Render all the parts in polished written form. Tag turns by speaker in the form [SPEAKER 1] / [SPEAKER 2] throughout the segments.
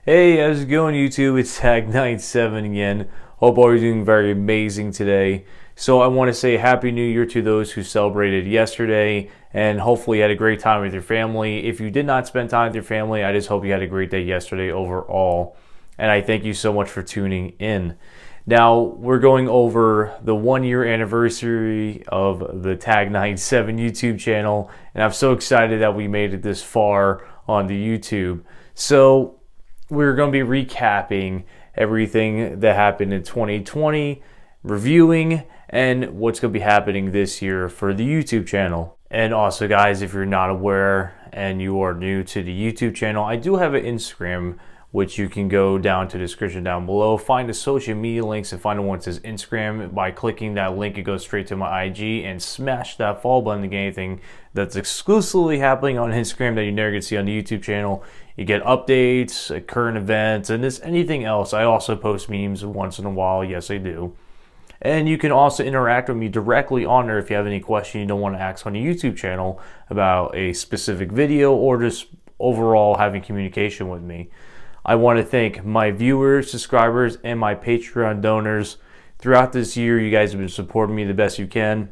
[SPEAKER 1] Hey, how's it going, YouTube? It's TAG97 again. Hope all you're doing very amazing today. So I want to say Happy New Year to those who celebrated yesterday, and hopefully you had a great time with your family. If you did not spend time with your family, I just hope you had a great day yesterday overall. And I thank you so much for tuning in. Now, we're going over the 1 year anniversary of the TAG97 YouTube channel, and I'm so excited that we made it this far on the YouTube. So we're going to be recapping everything that happened in 2020, reviewing, and what's going to be happening this year for the YouTube channel. And also, guys, if you're not aware and you are new to the YouTube channel, I do have an Instagram, which you can go down to the description down below, find the social media links, and find the one that says Instagram. By clicking that link, it goes straight to my IG, and smash that follow button to get anything that's exclusively happening on Instagram that you never get to see on the YouTube channel. You get updates, current events, and anything else. I also post memes once in a while. Yes, I do. And you can also interact with me directly on there if you have any question you don't want to ask on the YouTube channel about a specific video or just overall having communication with me. I want to thank my viewers, subscribers, and my Patreon donors. Throughout this year, you guys have been supporting me the best you can.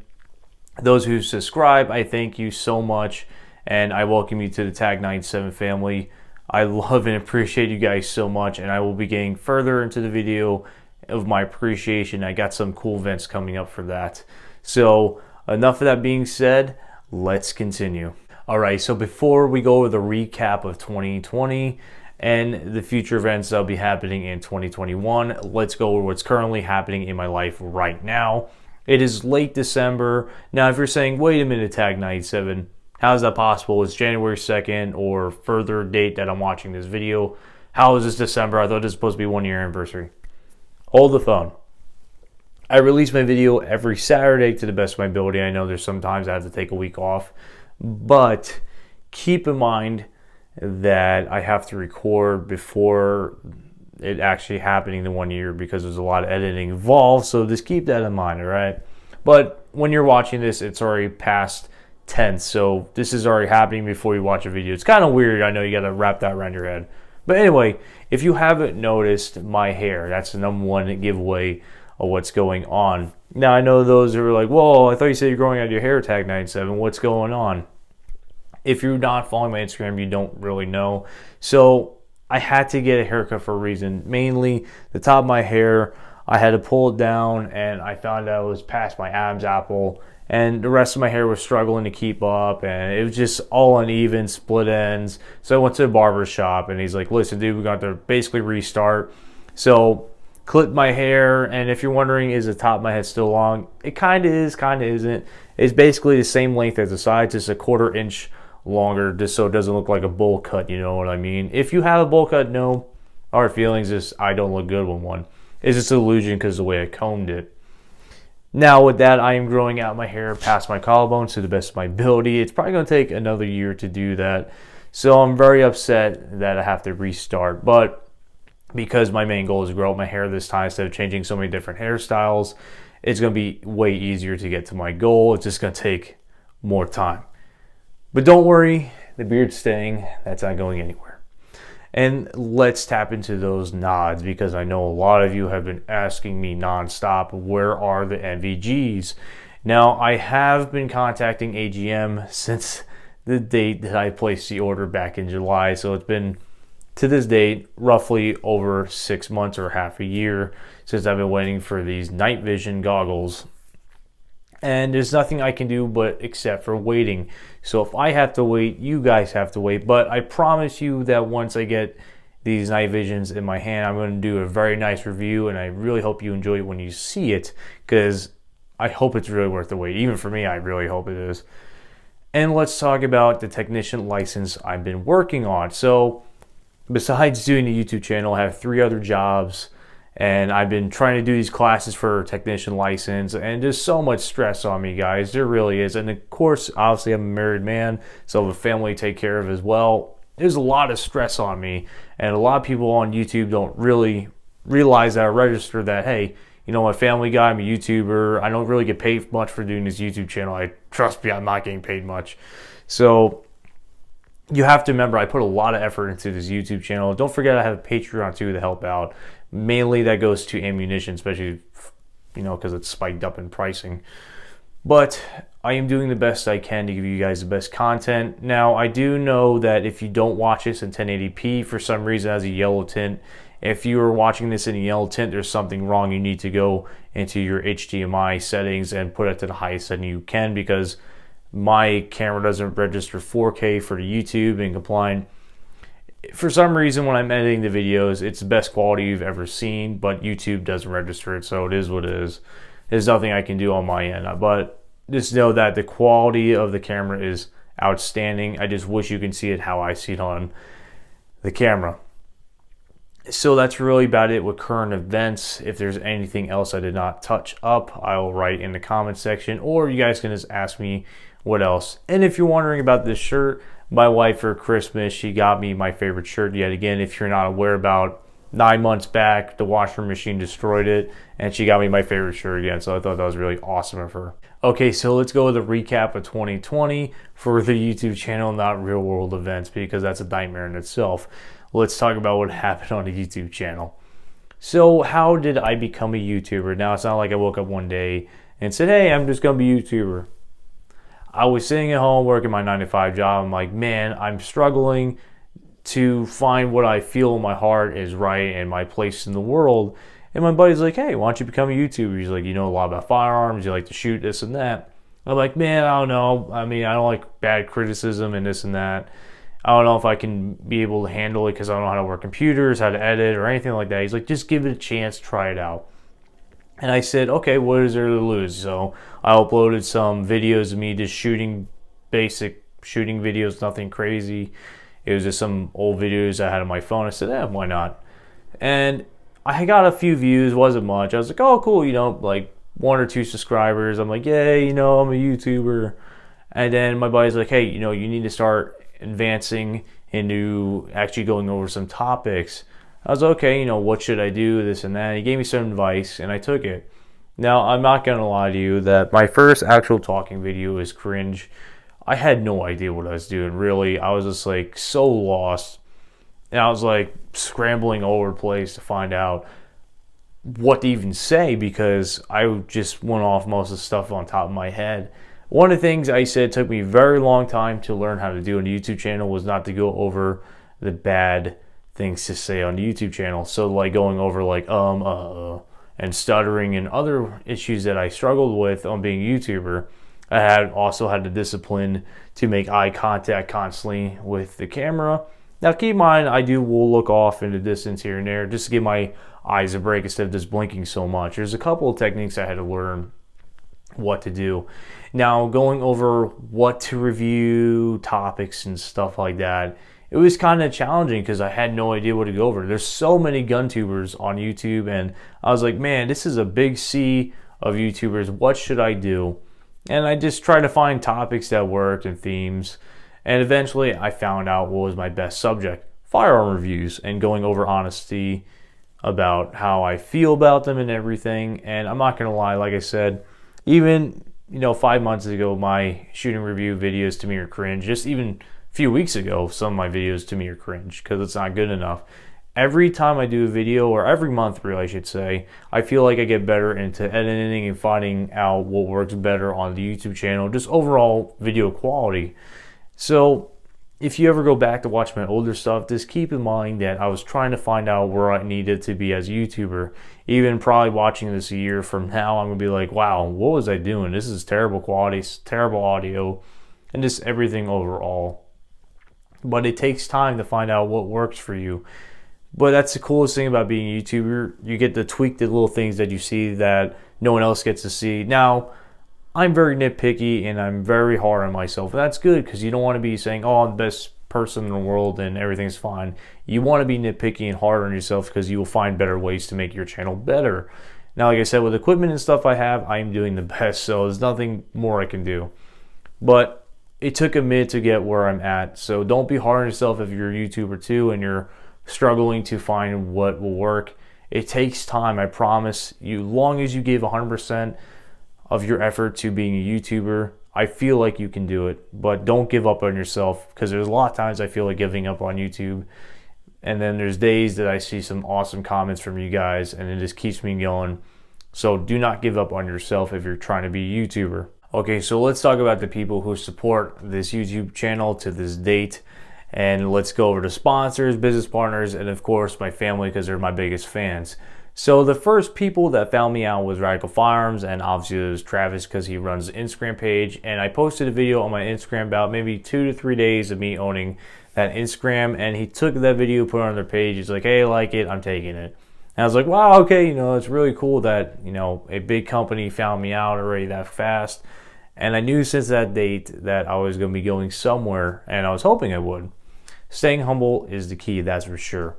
[SPEAKER 1] Those who subscribe, I thank you so much, and I welcome you to the TAG97 family. I love and appreciate you guys so much, and I will be getting further into the video of my appreciation. I got some cool events coming up for that. So enough of that being said, let's continue. All right, so before we go over the recap of 2020 and the future events that'll be happening in 2021, let's go over what's currently happening in my life right now. It is late December. Now, if you're saying, wait a minute, TAG97, how is that possible? It's January 2nd or further date that I'm watching this video. How is this December? I thought this was supposed to be 1 year anniversary. Hold the phone. I release my video every Saturday to the best of my ability. I know there's sometimes I have to take a week off, but keep in mind that I have to record before it actually happening the 1 year because there's a lot of editing involved. So just keep that in mind, all right? But when you're watching this, it's already past 10th, so this is already happening before you watch a video. It's kind of weird. I know you got to wrap that around your head. But anyway, if you haven't noticed my hair, that's the number one giveaway of what's going on. Now, I know those who are like, whoa, I thought you said you're growing out your hair, TAG97. What's going on? If you're not following my Instagram, you don't really know. So I had to get a haircut for a reason. Mainly the top of my hair, I had to pull it down, and I found out it was past my Adam's apple. And the rest of my hair was struggling to keep up, and it was just all uneven, split ends. So I went to the barber shop, and he's like, listen, dude, we got to basically restart. So clipped my hair, and if you're wondering, is the top of my head still long? It kind of is, kind of isn't. It's basically the same length as the sides, just a 1/4 inch longer, just so it doesn't look like a bowl cut, you know what I mean? If you have a bowl cut, no hard feelings, just I don't look good with one. It's just an illusion because of the way I combed it. Now with that, I am growing out my hair past my collarbones to the best of my ability. It's probably going to take another year to do that. So I'm very upset that I have to restart. But because my main goal is to grow out my hair this time instead of changing so many different hairstyles, it's going to be way easier to get to my goal. It's just going to take more time. But don't worry, the beard's staying. That's not going anywhere. And let's tap into those nods because I know a lot of you have been asking me nonstop, where are the NVGs? Now, I have been contacting AGM since the date that I placed the order back in July. So it's been, to this date, roughly over 6 months or half a year since I've been waiting for these night vision goggles. And there's nothing I can do but except for waiting. So if I have to wait, you guys have to wait. But I promise you that once I get these night visions in my hand, I'm going to do a very nice review, and I really hope you enjoy it when you see it, because I hope it's really worth the wait. Even for me, I really hope it is. And let's talk about the technician license I've been working on. So besides doing the YouTube channel, I have 3 other jobs. And I've been trying to do these classes for technician license, and there's so much stress on me, guys. There really is. And of course, obviously, I'm a married man, so I have a family to take care of as well. There's a lot of stress on me, and a lot of people on YouTube don't really realize that or register that, hey, you know, I'm a family guy, I'm a YouTuber. I don't really get paid much for doing this YouTube channel. Trust me, I'm not getting paid much. So you have to remember I put a lot of effort into this YouTube channel. Don't forget I have a Patreon too to help out. Mainly that goes to ammunition, especially, you know, because it's spiked up in pricing. But I am doing the best I can to give you guys the best content. Now, I do know that if you don't watch this in 1080p, for some reason it has a yellow tint. If you are watching this in a yellow tint, there's something wrong. You need to go into your HDMI settings and put it to the highest setting you can, because my camera doesn't register 4K for the YouTube and compliant. For some reason, when I'm editing the videos, it's the best quality you've ever seen, but YouTube doesn't register it, so it is what it is. There's nothing I can do on my end, but just know that the quality of the camera is outstanding. I just wish you can see it how I see it on the camera. So that's really about it with current events. If there's anything else I did not touch up, I'll write in the comment section, or you guys can just ask me what else. And if you're wondering about this shirt, my wife for Christmas, she got me my favorite shirt yet again. If you're not aware, about 9 months back, the washing machine destroyed it, and she got me my favorite shirt again. So I thought that was really awesome of her. Okay, so let's go with a recap of 2020 for the YouTube channel, not real world events, because that's a nightmare in itself. Let's talk about what happened on the YouTube channel. So how did I become a YouTuber? Now, it's not like I woke up one day and said, hey, I'm just going to be a YouTuber. I was sitting at home working my 9-to-5 job. I'm like, man, I'm struggling to find what I feel in my heart is right and my place in the world. And my buddy's like, hey, why don't you become a YouTuber? He's like, you know a lot about firearms, you like to shoot, this and that. I'm like, man, I don't know. I mean, I don't like bad criticism and this and that. I don't know if I can be able to handle it because I don't know how to work computers, how to edit, or anything like that. He's like, just give it a chance, try it out. And I said, okay, what is there to lose? So I uploaded some videos of me just shooting, basic shooting videos, nothing crazy. It was just some old videos I had on my phone. I said, why not? And I got a few views, wasn't much. I was like, oh, cool, you know, like 1 or 2 subscribers. I'm like, yeah, you know, I'm a YouTuber. And then my buddy's like, hey, you know, you need to start advancing into actually going over some topics. I was okay, you know, what should I do, this and that. He gave me some advice and I took it. Now, I'm not gonna lie to you that my first actual talking video is cringe. I had no idea what I was doing, really. I was just like so lost, and I was like scrambling all over the place to find out what to even say, because I just went off most of the stuff on top of my head. One of the things I said took me a very long time to learn how to do on the YouTube channel was not to go over the bad things to say on the YouTube channel. So like going over like and stuttering and other issues that I struggled with on being a YouTuber. I had also had the discipline to make eye contact constantly with the camera. Now keep in mind, will look off in the distance here and there just to give my eyes a break instead of just blinking so much. There's a couple of techniques I had to learn what to do. Now, going over what to review, topics and stuff like that, it was kind of challenging because I had no idea what to go over. There's so many gun tubers on YouTube, and I was like, man, this is a big sea of YouTubers. What should I do? And I just tried to find topics that worked and themes, and eventually I found out what was my best subject: firearm reviews, and going over honesty about how I feel about them and everything. And I'm not gonna lie, like I said, even 5 months ago, my shooting review videos to me are cringe. Just even a few weeks ago, some of my videos to me are cringe because it's not good enough. Every time I do a video, or every month really I should say, I feel like I get better into editing and finding out what works better on the YouTube channel, just overall video quality. So if you ever go back to watch my older stuff, just keep in mind that I was trying to find out where I needed to be as a YouTuber. Even probably watching this a year from now, I'm going to be like, wow, what was I doing? This is terrible quality, terrible audio, and just everything overall. But it takes time to find out what works for you. But that's the coolest thing about being a YouTuber. You get to tweak the little things that you see that no one else gets to see. Now, I'm very nitpicky and I'm very hard on myself. And that's good because you don't want to be saying, oh, I'm the best person in the world and everything's fine. You want to be nitpicky and hard on yourself because you will find better ways to make your channel better. Now, like I said, with equipment and stuff I have, I'm doing the best. So there's nothing more I can do. But it took a minute to get where I'm at. So don't be hard on yourself if you're a YouTuber too and you're struggling to find what will work. It takes time, I promise you. Long as you give 100% of your effort to being a YouTuber, I feel like you can do it, but don't give up on yourself, because there's a lot of times I feel like giving up on YouTube. And then there's days that I see some awesome comments from you guys and it just keeps me going. So do not give up on yourself if you're trying to be a YouTuber. Okay, so let's talk about the people who support this YouTube channel to this date. And let's go over to sponsors, business partners, and of course my family, because they're my biggest fans. So the first people that found me out was Radical Firearms, and obviously it was Travis because he runs the Instagram page. And I posted a video on my Instagram about maybe 2 to 3 days of me owning that Instagram, and he took that video, put it on their page. He's like, hey, I like it, I'm taking it. And I was like, wow, okay, it's really cool that, a big company found me out already that fast. And I knew since that date that I was going to be going somewhere, and I was hoping I would. Staying humble is the key, that's for sure.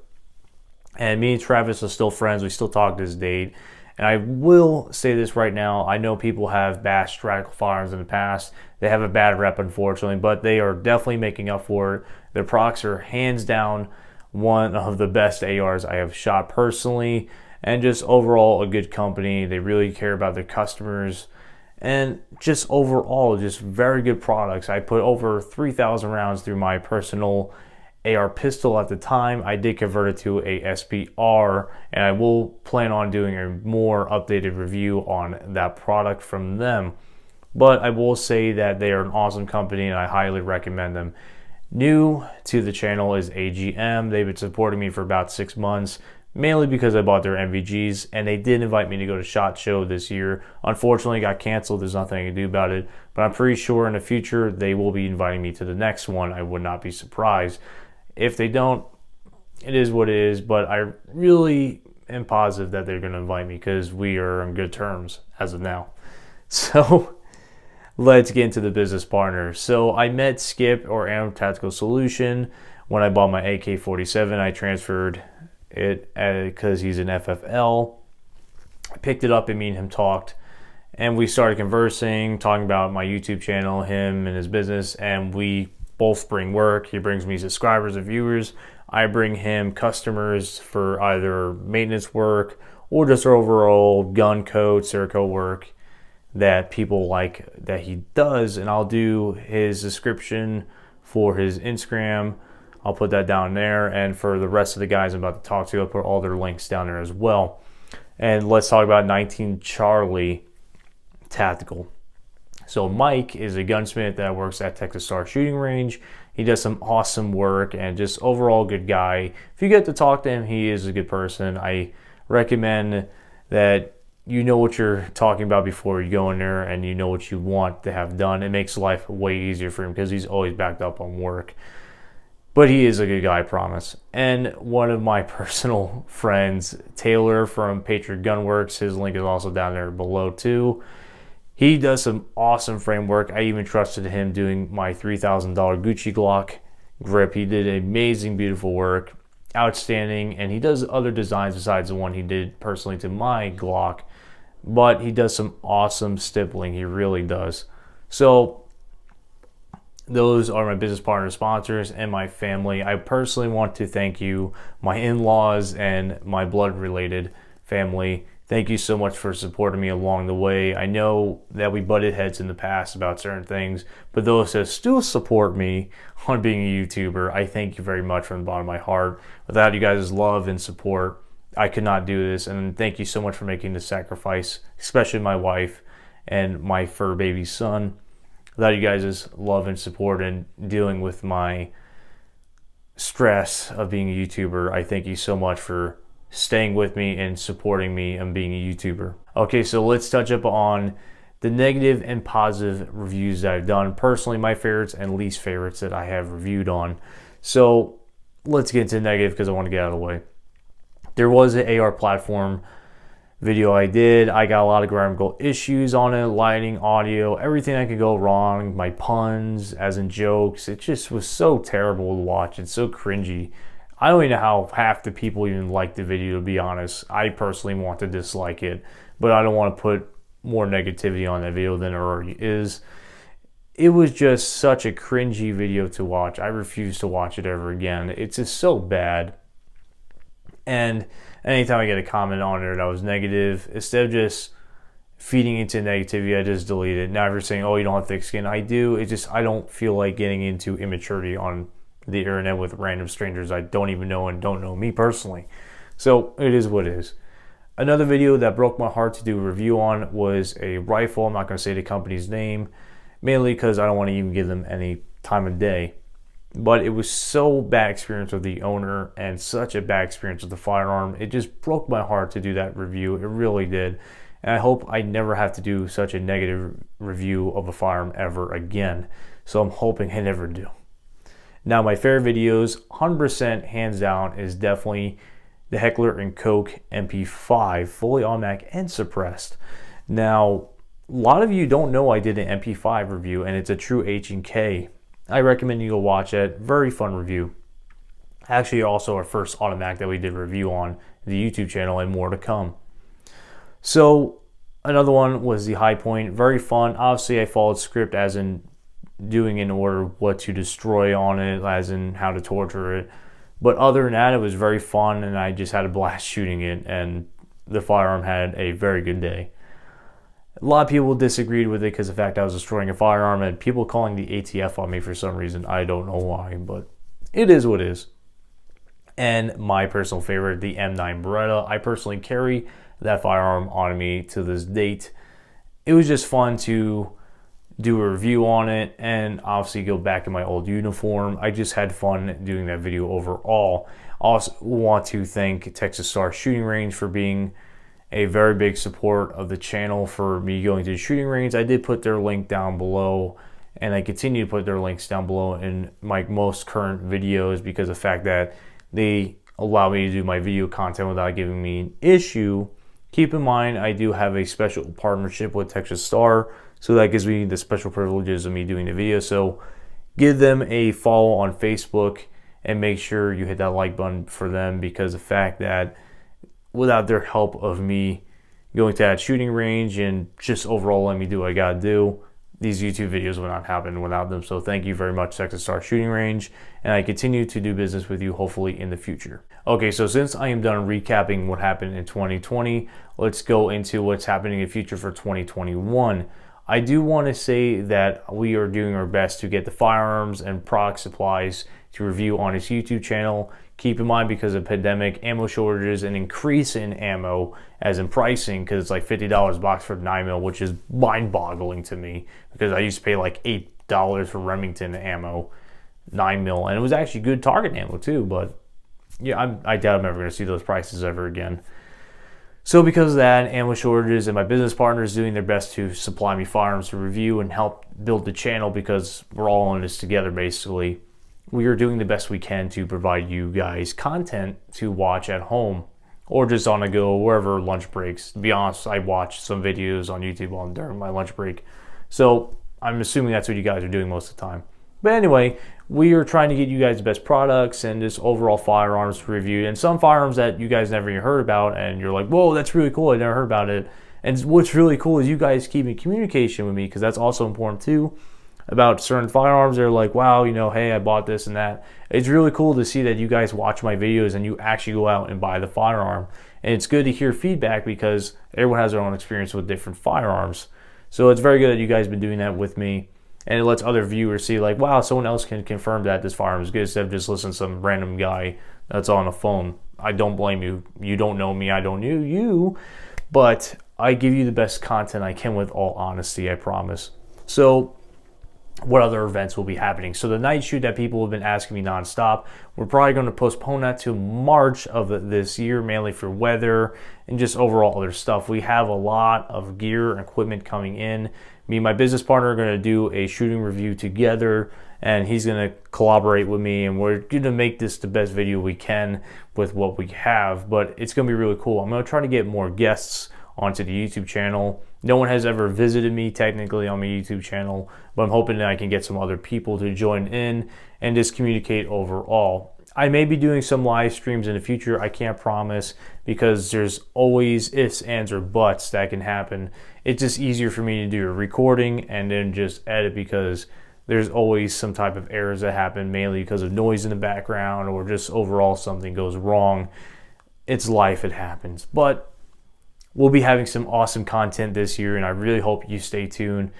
[SPEAKER 1] And me and Travis are still friends. We still talk to this date. And I will say this right now. I know people have bashed Radical Firearms in the past. They have a bad rep, unfortunately, but they are definitely making up for it. Their products are hands down one of the best ARs I have shot personally. And just overall a good company. They really care about their customers. And just overall, just very good products. I put over 3,000 rounds through my personal AR pistol at the time. I did convert it to a SBR, and I will plan on doing a more updated review on that product from them. But I will say that they are an awesome company and I highly recommend them. New to the channel is AGM. They've been supporting me for about 6 months, mainly because I bought their MVGs, and they did invite me to go to SHOT Show this year. Unfortunately, it got canceled. There's nothing I can do about it, but I'm pretty sure in the future they will be inviting me to the next one. I would not be surprised. If they don't, it is what it is, but I really am positive that they're going to invite me because we are on good terms as of now. So let's get into the business partners. So I met Skip, or Animal Tactical Solution, when I bought my AK-47. I transferred it because he's an FFL. I picked it up and me and him talked, and we started conversing, talking about my YouTube channel, him and his business, and we both bring work. He brings me subscribers and viewers. I bring him customers for either maintenance work or just overall gun code, Cerakote work that people like that he does. And I'll do his description for his Instagram. I'll put that down there. And for the rest of the guys I'm about to talk to, I'll put all their links down there as well. And let's talk about 19 Charlie Tactical. So Mike is a gunsmith that works at Texas Star Shooting Range. He does some awesome work and just overall good guy. If you get to talk to him, he is a good person. I recommend that you know what you're talking about before you go in there, and you know what you want to have done. It makes life way easier for him because he's always backed up on work. But he is a good guy, I promise. And one of my personal friends, Taylor from Patriot Gunworks, his link is also down there below too. He does some awesome framework. I even trusted him doing my $3,000 Gucci Glock grip. He did amazing, beautiful work. Outstanding. And he does other designs besides the one he did personally to my Glock. But he does some awesome stippling. He really does. So those are my business partner sponsors and my family. I personally want to thank you, my in-laws and my blood-related family. Thank you so much for supporting me along the way. I know that we butted heads in the past about certain things, but those that still support me on being a YouTuber, I thank you very much from the bottom of my heart. Without you guys' love and support, I could not do this. And thank you so much for making the sacrifice, especially my wife and my fur baby son. Without you guys' love and support and dealing with my stress of being a YouTuber, I thank you so much for staying with me and supporting me and being a YouTuber. Okay, so let's touch up on the negative and positive reviews that I've done. Personally, my favorites and least favorites that I have reviewed on. So let's get into negative because I want to get out of the way. There was an AR platform video I did. I got a lot of grammatical issues on it, lighting, audio, everything that could go wrong, my puns, as in jokes. It just was so terrible to watch. It's so cringy. I don't even know how half the people even like the video, to be honest. I personally want to dislike it, but I don't want to put more negativity on that video than there already is. It was just such a cringy video to watch. I refuse to watch it ever again. It's just so bad. And anytime I get a comment on there that was negative, instead of just feeding into negativity, I just delete it. Now if you're saying, oh, you don't have thick skin, I do. It's just, I don't feel like getting into immaturity on the internet with random strangers I don't even know and don't know me personally. So it is what it is. Another video that broke my heart to do a review on was a rifle. I'm not going to say the company's name, mainly because I don't want to even give them any time of day. But it was so bad experience with the owner and such a bad experience with the firearm. It just broke my heart to do that review. It really did. And I hope I never have to do such a negative review of a firearm ever again. So I'm hoping I never do. Now my favorite videos, 100% hands down, is definitely the Heckler & Koch MP5, fully automatic and suppressed. Now, a lot of you don't know I did an MP5 review, and it's a true H&K. I recommend you go watch it. Very fun review. Actually, also our first automatic that we did a review on the YouTube channel, and more to come. So another one was the High Point. Very fun. Obviously, I followed script as in doing in order what to destroy on it, as in how to torture it. But other than that, it was very fun, and I just had a blast shooting it, and the firearm had a very good day. A lot of people disagreed with it because of the fact I was destroying a firearm, and people calling the ATF on me for some reason. I don't know why, but it is what it is. And my personal favorite, the M9 Beretta. I personally carry that firearm on me to this date. It was just fun to do a review on it and obviously go back in my old uniform. I just had fun doing that video overall. I also want to thank Texas Star Shooting Range for being a very big support of the channel for me going to the shooting range. I did put their link down below, and I continue to put their links down below in my most current videos because of the fact that they allow me to do my video content without giving me an issue. Keep in mind, I do have a special partnership with Texas Star, so that gives me the special privileges of me doing the video. So give them a follow on Facebook and make sure you hit that like button for them, because the fact that without their help of me going to that shooting range and just overall letting me do what I gotta do, these YouTube videos would not happen without them. So thank you very much, Texas Star Shooting Range, and I continue to do business with you hopefully in the future. Okay, so since I am done recapping what happened in 2020, let's go into what's happening in the future for 2021. I do want to say that we are doing our best to get the firearms and product supplies to review on his YouTube channel. Keep in mind, because of pandemic, ammo shortages, and increase in ammo as in pricing, because it's like $50 a box for 9mm, which is mind-boggling to me, because I used to pay like $8 for Remington ammo, 9mm, and it was actually good target ammo too, but yeah, I doubt I'm ever going to see those prices ever again. So because of that, ammo shortages, and my business partners doing their best to supply me firearms to review and help build the channel, because we're all in this together basically, we are doing the best we can to provide you guys content to watch at home or just on the go, wherever lunch breaks. To be honest, I watch some videos on YouTube during my lunch break. So I'm assuming that's what you guys are doing most of the time. But anyway, we are trying to get you guys the best products and just overall firearms reviewed, and some firearms that you guys never even heard about, and you're like, whoa, that's really cool, I never heard about it. And what's really cool is you guys keep in communication with me, because that's also important too. About certain firearms, they're like, wow, you know, hey, I bought this and that. It's really cool to see that you guys watch my videos and you actually go out and buy the firearm. And it's good to hear feedback, because everyone has their own experience with different firearms. So it's very good that you guys have been doing that with me. And it lets other viewers see, like, wow, someone else can confirm that this firearm is good, instead of just listening to some random guy that's on a phone. I don't blame you. You don't know me, I don't know you. But I give you the best content I can with all honesty, I promise. So what other events will be happening? So the night shoot that people have been asking me nonstop, we're probably going to postpone that to March of this year, mainly for weather and just overall other stuff. We have a lot of gear and equipment coming in. Me and my business partner are going to do a shooting review together, and he's going to collaborate with me, and we're going to make this the best video we can with what we have. But it's going to be really cool. I'm going to try to get more guests onto the YouTube channel. No one has ever visited me technically on my YouTube channel, but I'm hoping that I can get some other people to join in and just communicate overall. I may be doing some live streams in the future. I can't promise, because there's always ifs, ands, or buts that can happen. It's just easier for me to do a recording and then just edit, because there's always some type of errors that happen, mainly because of noise in the background or just overall something goes wrong. It's life, it happens. But we'll be having some awesome content this year, and I really hope you stay tuned.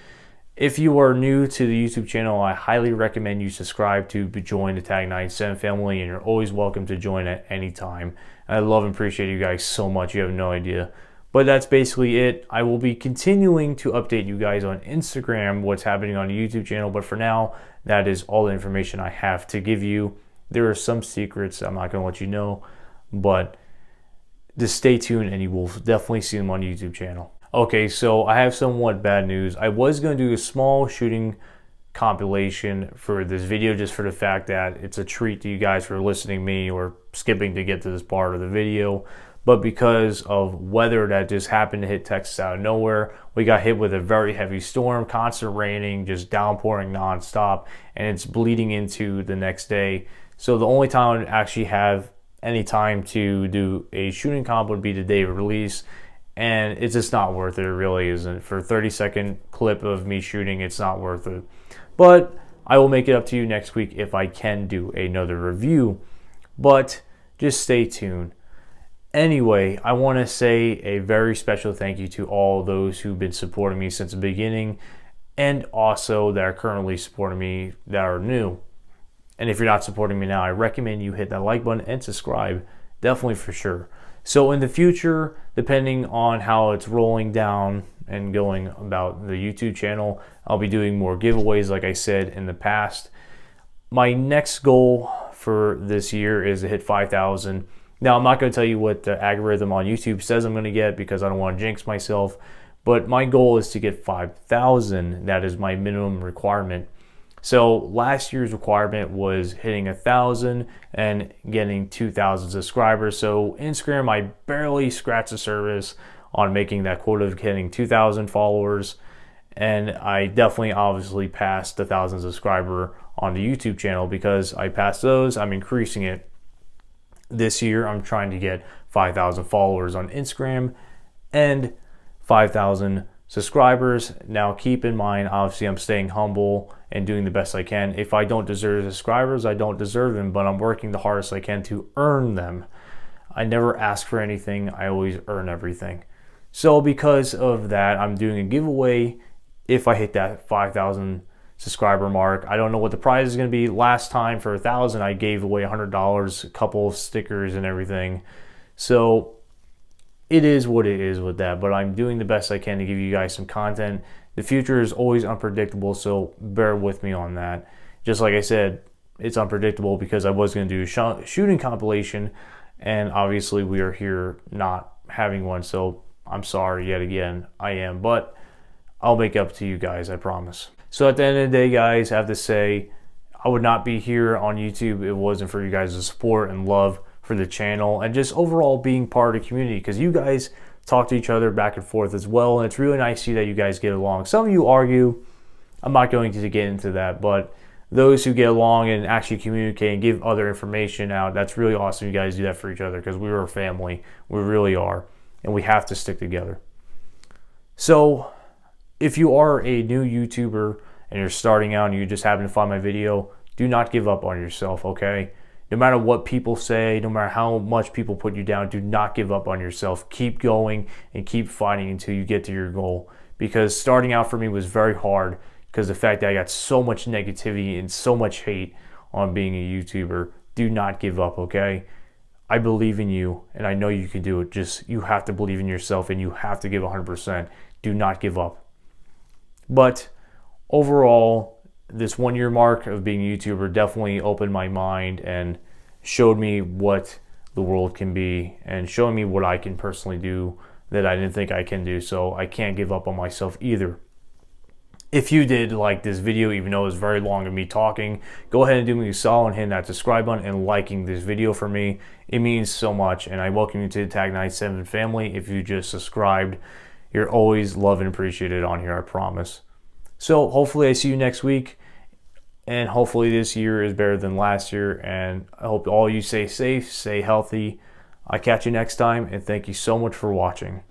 [SPEAKER 1] If you are new to the YouTube channel, I highly recommend you subscribe to join the TAG97 family, and you're always welcome to join at any time. I love and appreciate you guys so much. You have no idea. But that's basically it. I will be continuing to update you guys on Instagram what's happening on the YouTube channel, but for now, that is all the information I have to give you. There are some secrets I'm not going to let you know, but just stay tuned and you will definitely see them on the YouTube channel. Okay, so I have somewhat bad news. I was going to do a small shooting compilation for this video just for the fact that it's a treat to you guys for listening to me or skipping to get to this part of the video. But because of weather that just happened to hit Texas out of nowhere, we got hit with a very heavy storm, constant raining, just downpouring nonstop, and it's bleeding into the next day. So the only time I would actually have any time to do a shooting comp would be the day of release, and it's just not worth it. It really isn't. For a 30-second clip of me shooting, it's not worth it. But I will make it up to you next week if I can do another review. But just stay tuned. Anyway, I want to say a very special thank you to all those who've been supporting me since the beginning, and also that are currently supporting me that are new. And if you're not supporting me now, I recommend you hit that like button and subscribe, definitely for sure. So in the future, depending on how it's rolling down and going about the YouTube channel, I'll be doing more giveaways like I said in the past. My next goal for this year is to hit 5,000. Now, I'm not going to tell you what the algorithm on YouTube says I'm going to get because I don't want to jinx myself, but my goal is to get 5,000. That is my minimum requirement. So last year's requirement was hitting 1,000 and getting 2,000 subscribers. So Instagram, I barely scratched the surface on making that quota of getting 2,000 followers. And I definitely obviously passed the 1,000 subscriber on the YouTube channel. Because I passed those, I'm increasing it. This year, I'm trying to get 5,000 followers on Instagram and 5,000 subscribers. Now, keep in mind, obviously, I'm staying humble and doing the best I can. If I don't deserve subscribers, I don't deserve them, but I'm working the hardest I can to earn them. I never ask for anything. I always earn everything. So because of that, I'm doing a giveaway if I hit that 5,000 subscriber mark. I don't know what the prize is going to be. Last time for 1,000, I gave away $100, a couple of stickers and everything. So it is what it is with that, but I'm doing the best I can to give you guys some content. The future is always unpredictable, so bear with me on that. Just like I said, it's unpredictable because I was going to do a shooting compilation, and obviously we are here not having one, so I'm sorry yet again. I am, but I'll make up to you guys, I promise. So at the end of the day, guys, I have to say, I would not be here on YouTube if it wasn't for you guys' support and love for the channel and just overall being part of the community, because you guys talk to each other back and forth as well, and it's really nice to see that you guys get along. Some of you argue. I'm not going to get into that, but those who get along and actually communicate and give other information out, that's really awesome. You guys do that for each other because we're a family. We really are, and we have to stick together. So if you are a new YouTuber and you're starting out and you just happen to find my video, do not give up on yourself, okay? No matter what people say, no matter how much people put you down, do not give up on yourself. Keep going and keep fighting until you get to your goal. Because starting out for me was very hard because the fact that I got so much negativity and so much hate on being a YouTuber. Do not give up, okay? I believe in you and I know you can do it. Just, you have to believe in yourself and you have to give 100%. Do not give up. But overall, this 1 year mark of being a YouTuber definitely opened my mind and showed me what the world can be and showing me what I can personally do that I didn't think I can do. So I can't give up on myself either. If you did like this video, even though it was very long of me talking, go ahead and do me a solid and hit that subscribe button and liking this video for me. It means so much, and I welcome you to the TAG97 family. If you just subscribed, you're always loved and appreciated on here, I promise. So hopefully I see you next week, and hopefully this year is better than last year, and I hope all you stay safe, stay healthy. I'll catch you next time, and thank you so much for watching.